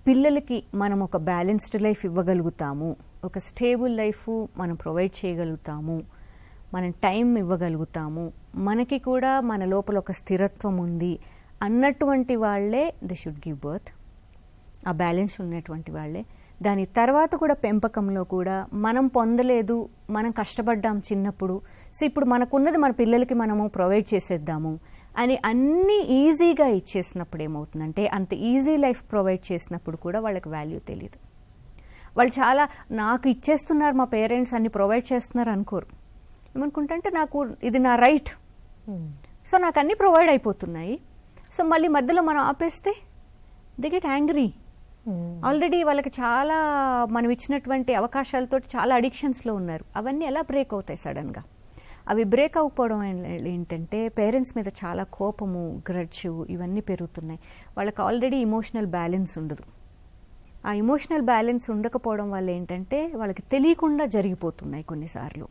పిల్లలకి మనం ఒక బ్యాలెన్స్డ్ లైఫ్ ఇవ్వగలుగుతాము, ఒక స్టేబుల్ లైఫ్ మనం ప్రొవైడ్ చేయగలుగుతాము, మనం టైం ఇవ్వగలుగుతాము, మనకి కూడా మన లోపల ఒక స్థిరత్వం ఉంది అన్నటువంటి వాళ్ళే దే షుడ్ గివ్ బర్త్. ఆ బ్యాలెన్స్ ఉన్నటువంటి వాళ్ళే. దాని తర్వాత కూడా పెంపకంలో కూడా మనం పొందలేదు, మనం కష్టపడ్డాం చిన్నప్పుడు, సో ఇప్పుడు మనకున్నది మన పిల్లలకి మనము ప్రొవైడ్ చేసేద్దాము అని అన్నీ ఈజీగా ఇచ్చేసినప్పుడు ఏమవుతుందంటే, అంత ఈజీ లైఫ్ ప్రొవైడ్ చేసినప్పుడు కూడా వాళ్ళకి వాల్యూ తెలియదు. వాళ్ళు చాలా నాకు ఇచ్చేస్తున్నారు మా పేరెంట్స్ అన్ని ప్రొవైడ్ చేస్తున్నారు అనుకోరు. ఏమనుకుంటే నాకు ఇది నా రైట్, సో నాకు అన్నీ ప్రొవైడ్ అయిపోతున్నాయి, సో మళ్ళీ మధ్యలో మనం ఆపేస్తే దే గెట్ యాంగ్రీ. ఆల్రెడీ వాళ్ళకి చాలా మనం ఇచ్చినటువంటి అవకాశాలతో చాలా అడిక్షన్స్లో ఉన్నారు. అవన్నీ ఎలా బ్రేక్ అవుతాయి సడన్గా? అవి బ్రేక్ అవ్వకపోవడం ఏంటంటే పేరెంట్స్ మీద చాలా కోపము, గ్రడ్జ్ ఇవన్నీ పెరుగుతున్నాయి. వాళ్ళకి ఆల్రెడీ ఇమోషనల్ బ్యాలెన్స్ ఉండదు. ఆ ఇమోషనల్ బ్యాలెన్స్ ఉండకపోవడం వల్ల ఏంటంటే వాళ్ళకి తెలియకుండా జరిగిపోతున్నాయి కొన్నిసార్లు.